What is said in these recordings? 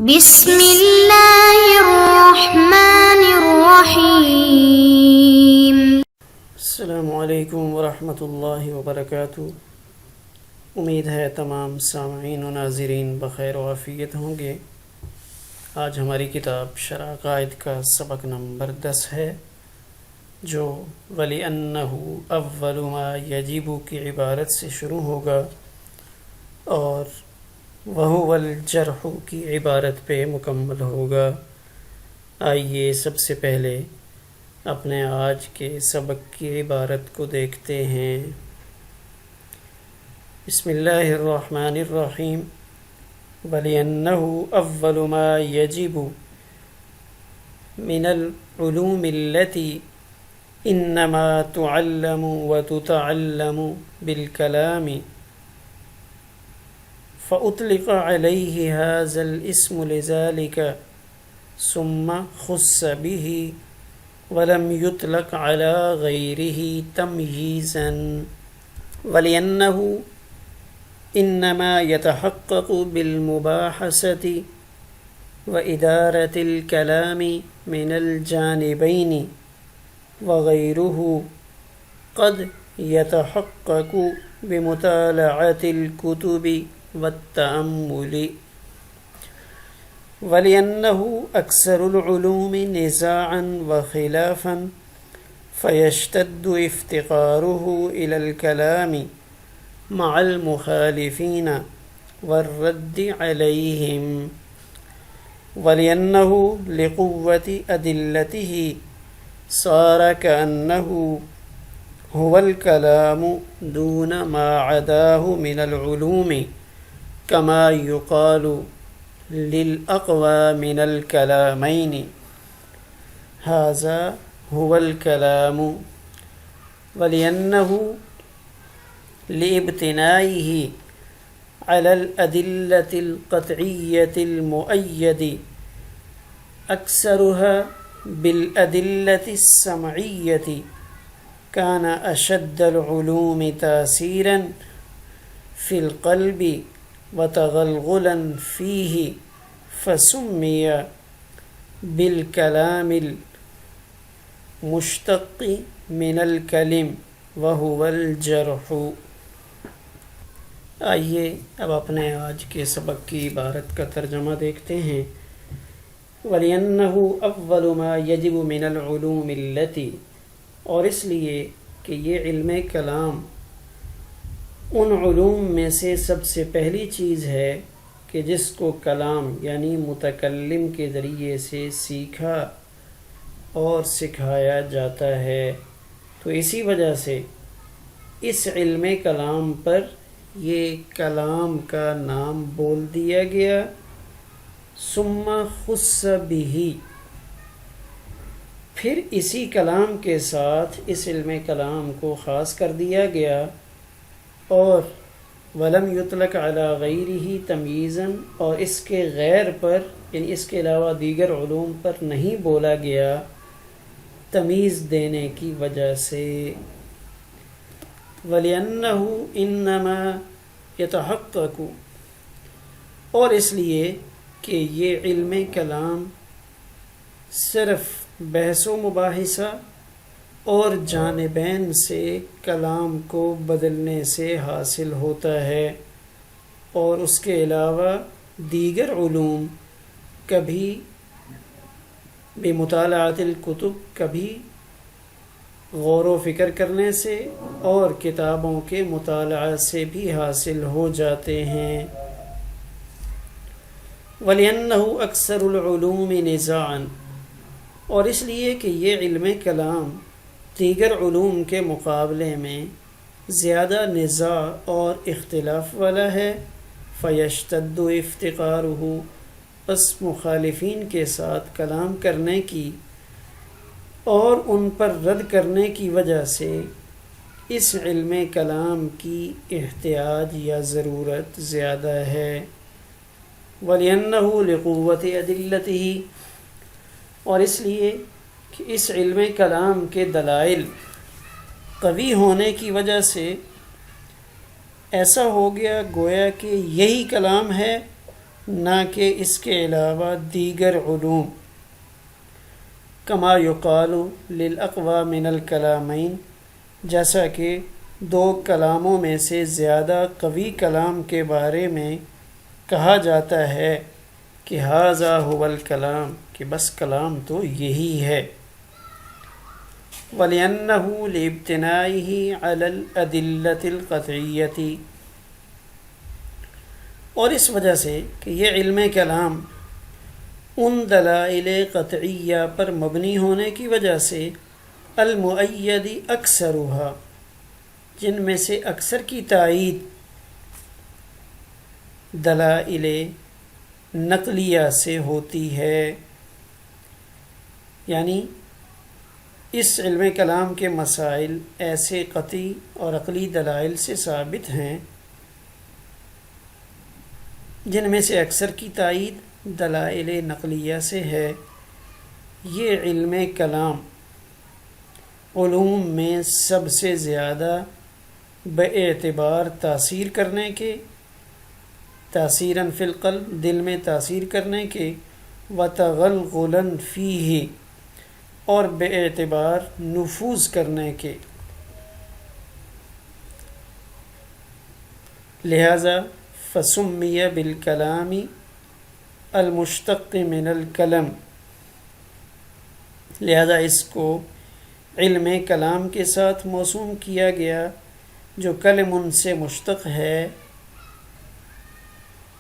بسم اللہ الرحمن الرحیم۔ السلام علیکم ورحمۃ اللہ وبرکاتہ۔ امید ہے تمام سامعین و ناظرین بخیر و عافیت ہوں گے۔ آج ہماری کتاب شرح عقائد کا سبق نمبر 10 ہے، جو وَلِأَنَّهُ أَوَّلُ مَا يَجِبُ کی عبارت سے شروع ہوگا اور وَهُوَ الْجَرْحُ کی عبارت پہ مکمل ہوگا۔ آئیے سب سے پہلے اپنے آج کے سبق کی عبارت کو دیکھتے ہیں۔ بسم اللہ الرحمن الرحیم۔ وَلِأَنَّهُ أَوَّلُ مَا يَجِبُ مِنَ الْعُلُومِ الَّتِي إِنَّمَا تُعَلَّمُ وَتُتَعَلَّمُ بِالْكَلَامِ فأطلق عليه هذا الاسم لذلك ثم خص به ولم يطلق على غيره تمييزا ولأنه إنما يتحقق بالمباحثة وإدارة الكلام من الجانبين وغيره قد يتحقق بمطالعة الكتب والتأمل ولأنه أكثر العلوم نزاعا وخلافا فيشتد افتقاره إلى الكلام مع المخالفين والرد عليهم ولأنه لقوة أدلته صار كأنه هو الكلام دون ما عداه من العلوم كما يقال للأقوى من الكلامين هذا هو الكلام ولأنه لابتنائه على الأدلة القطعية المؤيدة أكثرها بالأدلة السمعية كان أشد العلوم تأثيرا في القلب وتغلغلا فيه فسمي بالكلام المشتق من الكلم وهو الجرح۔ آئیے اب اپنے آج کے سبق کی عبارت کا ترجمہ دیکھتے ہیں۔ وَلِأَنَّهُ أَوَّلُ مَا يَجِبُ مِنَ الْعُلُومِ الَّتِي، اور اس لیے کہ یہ علم کلام ان علوم میں سے سب سے پہلی چیز ہے کہ جس کو کلام یعنی متکلم کے ذریعے سے سیکھا اور سکھایا جاتا ہے، تو اسی وجہ سے اس علم کلام پر یہ کلام کا نام بول دیا گیا۔ ثم خص به، پھر اسی کلام کے ساتھ اس علم کلام کو خاص کر دیا گیا، اور ولم یطلق علی غیرہ تمییزا، اور اس کے غیر پر یعنی اس کے علاوہ دیگر علوم پر نہیں بولا گیا تمیز دینے کی وجہ سے۔ وَلِأَنَّهُ إِنَّمَا يَتَحَقَّقُ، اور اس لیے کہ یہ علم کلام صرف بحث و مباحثہ اور جانبین سے کلام کو بدلنے سے حاصل ہوتا ہے، اور اس کے علاوہ دیگر علوم کبھی بمطالعۃ الکتب، کبھی غور و فکر کرنے سے اور کتابوں کے مطالعہ سے بھی حاصل ہو جاتے ہیں۔ وَلِأَنَّهُ أَكْثَرُ الْعُلُومِ نِزَاعًا، اور اس لیے کہ یہ علم کلام دیگر علوم کے مقابلے میں زیادہ نزاع اور اختلاف والا ہے۔ فَيَشْتَدُّ افتقارُهُ، پس مخالفین کے ساتھ کلام کرنے کی اور ان پر رد کرنے کی وجہ سے اس علم کلام کی احتیاج یا ضرورت زیادہ ہے۔ وَلِأَنَّهُ لِقُوَّةِ أَدِلَّتِهِ، اور اس لیے کہ اس علم کلام کے دلائل قوی ہونے کی وجہ سے ایسا ہو گیا گویا کہ یہی کلام ہے نہ کہ اس کے علاوہ دیگر علوم، کما یقال للاقوى من الکلامین، جیسا کہ دو کلاموں میں سے زیادہ قوی کلام کے بارے میں کہا جاتا ہے کہ ھذا ھو الکلام، کہ بس کلام تو یہی ہے۔ وَلِأَنَّهُ لِابْتِنَائِهِ عَلَى الْأَدِلَّةِ الْقَطْعِيَّةِ، اور اس وجہ سے کہ یہ علم کلام ان دلائل قطعیہ پر مبنی ہونے کی وجہ سے المؤید اکثرها، جن میں سے اکثر کی تائید دلائل نقلیہ سے ہوتی ہے، یعنی اس علم کلام کے مسائل ایسے قطعی اور عقلی دلائل سے ثابت ہیں جن میں سے اکثر کی تائید دلائل نقلیہ سے ہے۔ یہ علم کلام علوم میں سب سے زیادہ باعتبار تاثیر کرنے کے، تاثیراً فی القلب، دل میں تاثیر کرنے کے، وتغلغلاً فیہ، اور بے اعتبار نفوذ کرنے کے، لہذا فسمی بالکلام المشتق من الکلم، لہذا اس کو علم کلام کے ساتھ موسوم کیا گیا جو کلم سے مشتق ہے،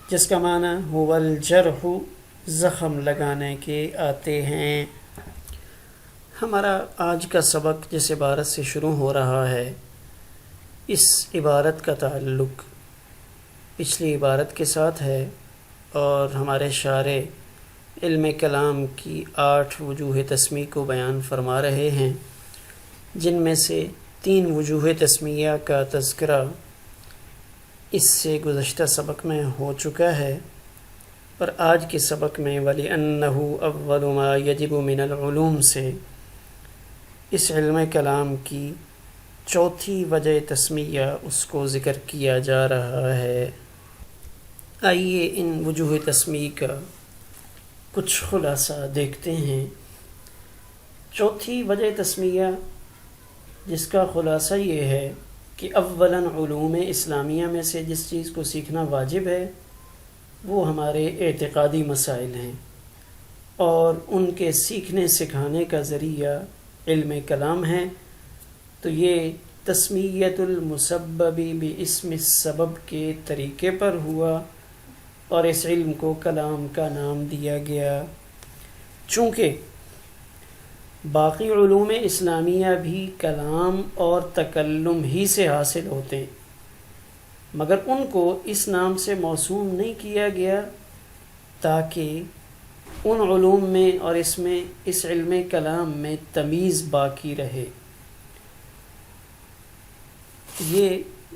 جس کا معنی هو الجرح، زخم لگانے کے آتے ہیں۔ ہمارا آج کا سبق جس عبارت سے شروع ہو رہا ہے، اس عبارت کا تعلق پچھلی عبارت کے ساتھ ہے، اور ہمارے شارح علم کلام کی 8 وجوہ تسمیہ کو بیان فرما رہے ہیں، جن میں سے 3 وجوہ تسمیہ کا تذکرہ اس سے گزشتہ سبق میں ہو چکا ہے، اور آج کے سبق میں وَلِأَنَّهُ أَوَّلُ مَا يَجِبُ مِنَ الْعُلُومِ سے اس علم کلام کی چوتھی وجہ تسمیہ اس کو ذکر کیا جا رہا ہے۔ آئیے ان وجوہ تسمیہ کا کچھ خلاصہ دیکھتے ہیں۔ چوتھی وجہ تسمیہ، جس کا خلاصہ یہ ہے کہ اولاً علوم اسلامیہ میں سے جس چیز کو سیکھنا واجب ہے وہ ہمارے اعتقادی مسائل ہیں، اور ان کے سیکھنے سکھانے کا ذریعہ علم کلام ہے، تو یہ تسمیت المسبب باسم السبب کے طریقے پر ہوا، اور اس علم کو کلام کا نام دیا گیا۔ چونکہ باقی علوم اسلامیہ بھی کلام اور تکلم ہی سے حاصل ہوتے ہیں، مگر ان کو اس نام سے موسوم نہیں کیا گیا تاکہ ان علوم میں اور اس علم کلام میں تمیز باقی رہے۔ یہ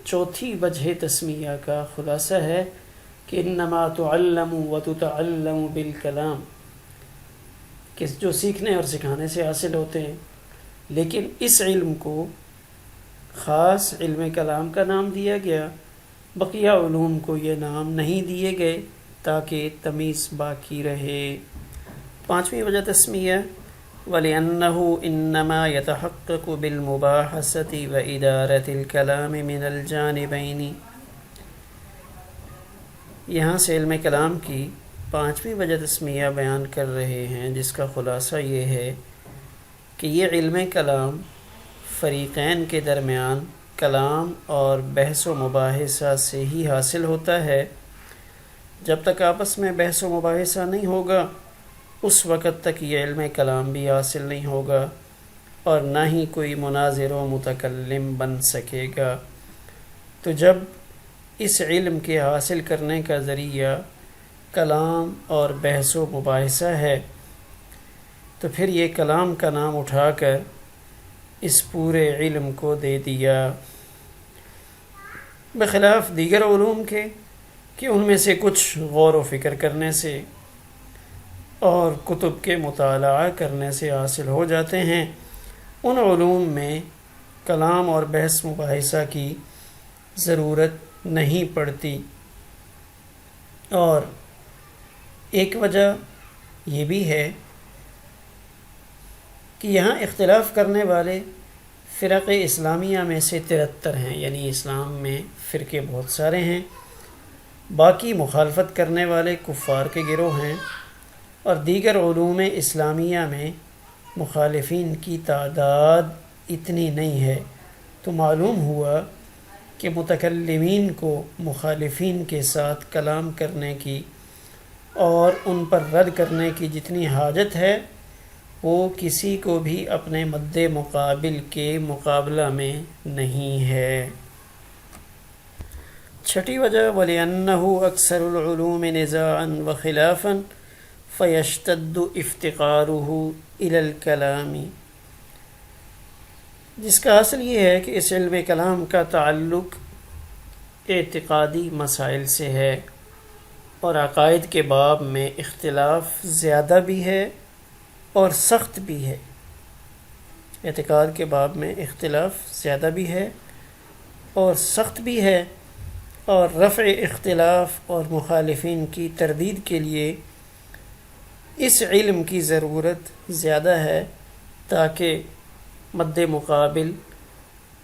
چوتھی وجہ تسمیہ کا خلاصہ ہے کہ انما تعلم وتتعلم بالکلام، کہ جو سیکھنے اور سکھانے سے حاصل ہوتے ہیں، لیکن اس علم کو خاص علم کلام کا نام دیا گیا، بقیہ علوم کو یہ نام نہیں دیے گئے تاکہ تمیز باقی رہے۔ 5ویں وجہ تسمیہ وَلِأَنَّهُ إِنَّمَا يَتَحَقَّقُ بِالْمُبَاحَثَةِ وَإِدَارَةِ الْكَلَامِ مِنَ الْجَانِبَيْنِ، یہاں سے علم کلام کی 5ویں وجہ تسمیہ بیان کر رہے ہیں، جس کا خلاصہ یہ ہے کہ یہ علم کلام فریقین کے درمیان کلام اور بحث و مباحثہ سے ہی حاصل ہوتا ہے۔ جب تک آپس میں بحث و مباحثہ نہیں ہوگا اس وقت تک یہ علم کلام بھی حاصل نہیں ہوگا، اور نہ ہی کوئی مناظر و متکلم بن سکے گا۔ تو جب اس علم کے حاصل کرنے کا ذریعہ کلام اور بحث و مباحثہ ہے، تو پھر یہ کلام کا نام اٹھا کر اس پورے علم کو دے دیا، بخلاف دیگر علوم کے کہ ان میں سے کچھ غور و فکر کرنے سے اور کتب کے مطالعہ کرنے سے حاصل ہو جاتے ہیں۔ ان علوم میں کلام اور بحث مباحثہ کی ضرورت نہیں پڑتی، اور ایک وجہ یہ بھی ہے کہ یہاں اختلاف کرنے والے فرق اسلامیہ میں سے 73 ہیں، یعنی اسلام میں فرقے بہت سارے ہیں، باقی مخالفت کرنے والے کفار کے گروہ ہیں، اور دیگر علوم اسلامیہ میں مخالفین کی تعداد اتنی نہیں ہے، تو معلوم ہوا کہ متکلمین کو مخالفین کے ساتھ کلام کرنے کی اور ان پر رد کرنے کی جتنی حاجت ہے وہ کسی کو بھی اپنے مد مقابل کے مقابلہ میں نہیں ہے۔ چھٹی وجہ وَلِأَنَّهُ أَكْثَرُ الْعُلُومِ نِزَاعًا وَخِلَافًا فَيَشْتَدُّ افتقارُهُ إِلَى الْكَلَامِ، جس کا اصل یہ ہے کہ اس علم کلام کا تعلق اعتقادی مسائل سے ہے، اور عقائد کے باب میں اختلاف زیادہ بھی ہے اور سخت بھی ہے۔ اعتقاد کے باب میں اختلاف زیادہ بھی ہے اور سخت بھی ہے، اور رفع اختلاف اور مخالفین کی تردید کے لیے اس علم کی ضرورت زیادہ ہے، تاکہ مد مقابل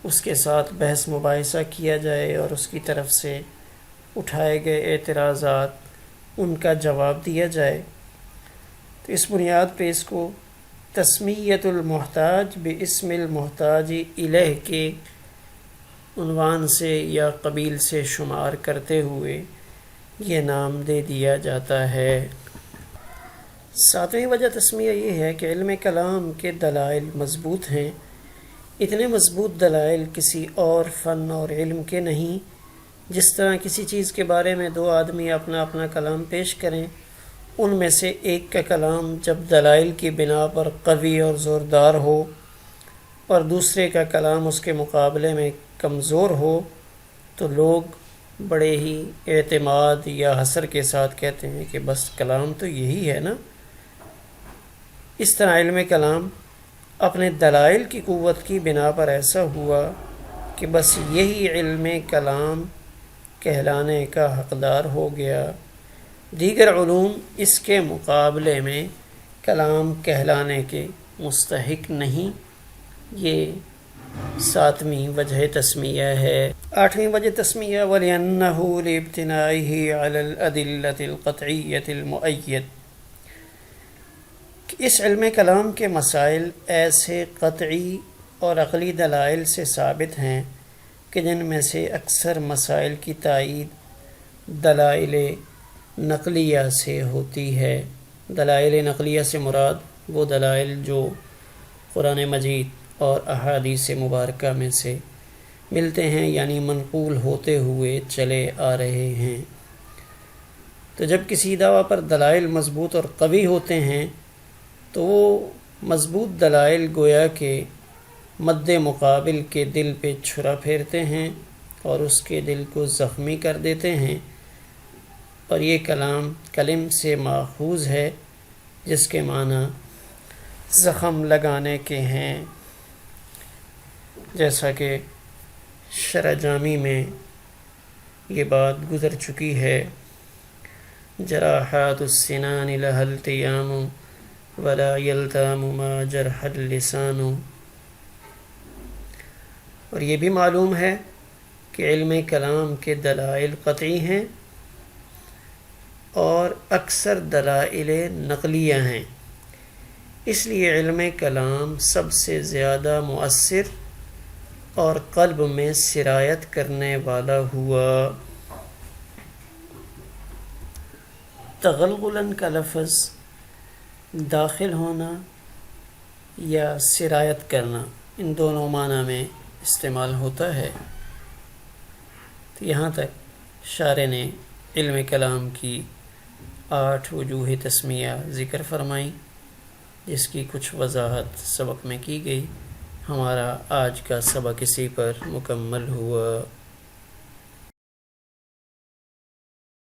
اس کے ساتھ بحث مباحثہ کیا جائے اور اس کی طرف سے اٹھائے گئے اعتراضات ان کا جواب دیا جائے۔ تو اس بنیاد پہ اس کو تسمیۃ المحتاج باسم المحتاج الیہ کے عنوان سے یا قبیل سے شمار کرتے ہوئے یہ نام دے دیا جاتا ہے۔ ساتویں وجہ تسمیہ یہ ہے کہ علم کلام کے دلائل مضبوط ہیں، اتنے مضبوط دلائل کسی اور فن اور علم کے نہیں۔ جس طرح کسی چیز کے بارے میں 2 آدمی اپنا اپنا کلام پیش کریں، ان میں سے ایک کا کلام جب دلائل کی بنا پر قوی اور زوردار ہو اور دوسرے کا کلام اس کے مقابلے میں کمزور ہو، تو لوگ بڑے ہی اعتماد یا حسر کے ساتھ کہتے ہیں کہ بس کلام تو یہی ہے نا۔ اس طرح علم کلام اپنے دلائل کی قوت کی بنا پر ایسا ہوا کہ بس یہی علم کلام کہلانے کا حقدار ہو گیا، دیگر علوم اس کے مقابلے میں کلام کہلانے کے مستحق نہیں۔ یہ 7ویں وجہ تسمیہ ہے۔ 8ویں وجہ تسمیہ وَلِأَنَّهُ لِابْتِنَائِهِ عَلَى الْأَدِلَّةِ الْقَطْعِيَّةِ الْمُؤَيَّدِ، کہ اس علم کلام کے مسائل ایسے قطعی اور عقلی دلائل سے ثابت ہیں کہ جن میں سے اکثر مسائل کی تائید دلائل نقلیہ سے ہوتی ہے۔ دلائل نقلیہ سے مراد وہ دلائل جو قرآن مجید اور احادیث مبارکہ میں سے ملتے ہیں، یعنی منقول ہوتے ہوئے چلے آ رہے ہیں۔ تو جب کسی دعویٰ پر دلائل مضبوط اور قوی ہوتے ہیں تو وہ مضبوط دلائل گویا کہ مد مقابل کے دل پہ چھرا پھیرتے ہیں اور اس کے دل کو زخمی کر دیتے ہیں، اور یہ کلام کلم سے ماخوذ ہے جس کے معنی زخم لگانے کے ہیں، جیسا کہ شرح جامی میں یہ بات گزر چکی ہے۔ جراحات السنان لها التیام ولا یلتام ما جرح اللسان، اور یہ بھی معلوم ہے کہ علم کلام کے دلائل قطعی ہیں اور اکثر دلائل نقلیہ ہیں، اس لیے علم کلام سب سے زیادہ مؤثر اور قلب میں سرایت کرنے والا ہوا۔ تغلغلاً کا لفظ داخل ہونا یا سرایت کرنا، ان دونوں معنی میں استعمال ہوتا ہے۔ تو یہاں تک شارح نے علم کلام کی 8 وجوہ تسمیہ ذکر فرمائی، جس کی کچھ وضاحت سبق میں کی گئی۔ ہمارا آج کا سبق اسی پر مکمل ہوا۔